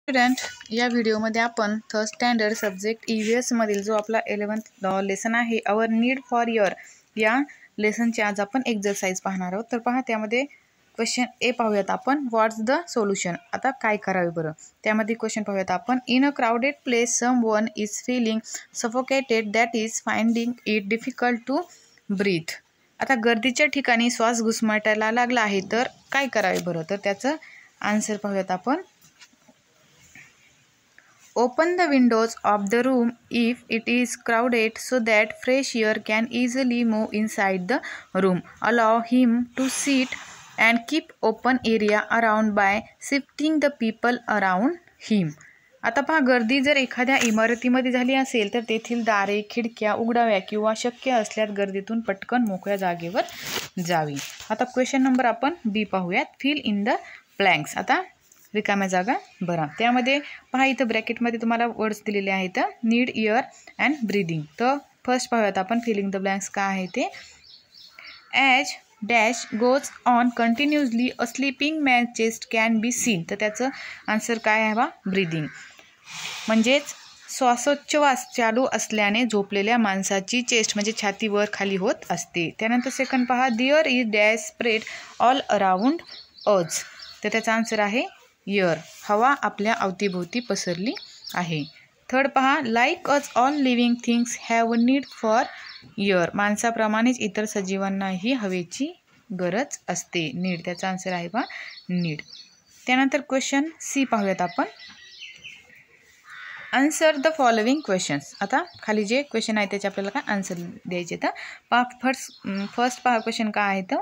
Student, या व्हिडिओमध्ये आपण थर्ड स्टँडर्ड सब्जेक्ट EVS मधील जो आपला 11th लेसन आहे अवर नीड फॉर इयर या लेसनचे आज आपण एक्सरसाइज पाहणार आहोत। तर पहा त्यामध्ये क्वेश्चन ए पाहूयात आपण, व्हॉट्स द सोल्युशन। आता काय करावे बरं, त्यामध्ये क्वेश्चन पाहूयात आपण। In a crowded place someone is feeling suffocated that is finding it difficult to breathe. आता गर्दीच्या ठिकाणी श्वास घुसमटायला लागला आहे तर काय करावे बरं, तर त्याचं आन्सर पाहूयात आपण। Open the windows of the room if it is crowded so that fresh air can easily move inside the room. Allow him to sit and keep open area around by shifting the people around him. आता पहा, गर्दी जर एखाद्या इमारतीमध्ये झाली असेल तर तेथील दारे खिडक्या उघडाव्या किंवा शक्य असल्यास गर्दीतून पटकन मोकळ्या जागेवर जावी। आता क्वेश्चन नंबर आपण बी पाहूयात, फिल इन द ब्लँक्स। आता रिकाम्या जागा भरा। त्यामध्ये पहा इथं ब्रॅकेटमध्ये तुम्हाला वर्ड्स दिलेले आहेत, नीड, इयर अँड ब्रीदिंग। तर फर्स्ट पाहूयात आपण फिलिंग द ब्लँक्स काय आहे ते। As dash goes on continuously a sleeping man chest can be seen. तर त्याचं आन्सर काय आहे बा, ब्रीदिंग। म्हणजेच श्वासोच्छवास चालू असल्याने झोपलेल्या माणसाची चेस्ट म्हणजे छाती वर खाली होत असते। त्यानंतर सेकंड पहा, there is dash spread all around us. तर त्याचा आन्सर आहे एअर, हवा आपल्या अवतीभोवती पसरली आहे। थर्ड पहा, like as all living things have a need for air. माणसाप्रमाणेच इतर सजीवांनाही हवेची गरज असते, नीड। त्याचा आन्सर आहे पहा नीड। त्यानंतर क्वेश्चन सी पाहूयात आपण, आन्सर द फॉलोइंग क्वेश्चन्स। आता खाली जे क्वेश्चन आहे त्याचे आपल्याला काय आन्सर द्यायचे। तर पहा फर्स्ट पहा क्वेश्चन काय आहे, तर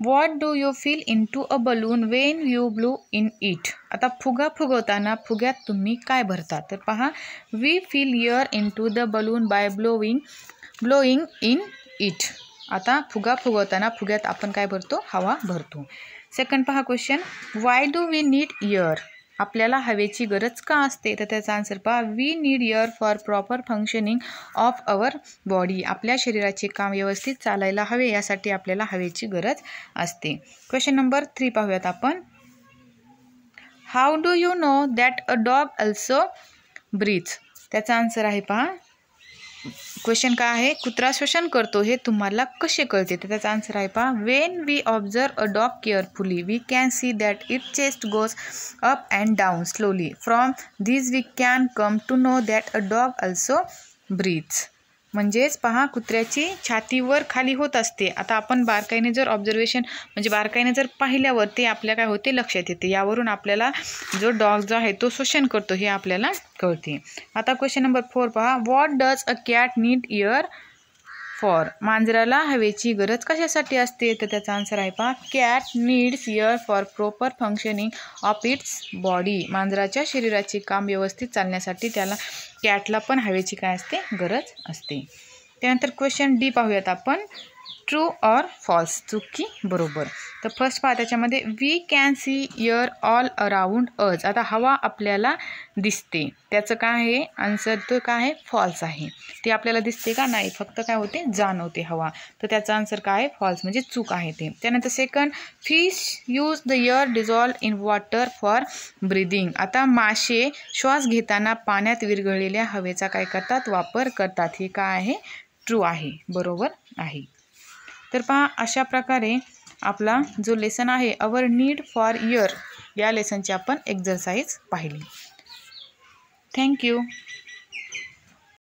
what do you feel into a balloon when you blow in it. आता फुगा फुगवताना फुग्यात तुम्ही काय भरता, तर पहा we feel air into the balloon by blowing in it. आता फुगा फुगवताना फुग्यात आपण काय भरतो, हवा भरतो। सेकंड पहा question, why do we need air. आपल्याला हवेची गरज का असते, तर त्याचा आन्सर पहा we need air for proper functioning of our body. आपल्या शरीराचे काम व्यवस्थित चालायला हवे यासाठी आपल्याला हवेची गरज असते। क्वेश्चन नंबर 3 पाहूयात आपण, how do you know that a dog also breathes. त्याचा आन्सर आहे पहा, क्वेश्चन काय आहे, कुत्रा श्वसन करतो हे तुम्हाला कसे कळते, तर त्याचा आन्सर आहे पहा when we observe a dog carefully we can see that it chest goes up and down slowly from this we can come to know that a dog also breathes. म्हणजेच पहा कुत्र्याची छाती वर खाली होत असते। आता आपण बारकाईने जर ऑब्झर्वेशन म्हणजे बारकाईने जर पाहिल्यावर ते आपल्या काय होते लक्षात येते। यावरून आपल्याला जो डॉग जो आहे तो श्वसन करतो हे आपल्याला कळते। आता क्वेश्चन नंबर 4 पहा, what does a cat need air for. मांजराला हवेची गरज कशासाठी असते, तर त्याचा आन्सर आहे पहा cat needs air for proper functioning of its body. मांजराच्या शरीराचे काम व्यवस्थित चालण्यासाठी त्याला कॅटला पण हवेची काय असते, गरज असते। त्यानंतर क्वेश्चन डी पाहूयात आपण, ट्रू ऑर फॉल्स, चूक की बरोबर। तर फर्स्ट पहा त्याच्यामध्ये, we can see air all around us. आता हवा आपल्याला दिसते, त्याचं काय आहे आन्सर, तो काय आहे फॉल्स आहे। ते आपल्याला दिसते का, नाही, फक्त काय होते जाणवते हवा। तर त्याचा आन्सर काय आहे फॉल्स, म्हणजे चूक आहे ते। त्यानंतर second, fish use the air dissolve in water for breathing. आता मासे श्वास घेताना पाण्यात विरघळलेल्या हवेचा काय करतात, वापर करतात। हे काय आहे, ट्रू आहे, बरोबर आहे। तर पहा अशा प्रकारे आपला जो लेसन आहे अवर नीड फॉर इयर या लेसनची आपण एक्सरसाइज पाहिली। थँक्यू।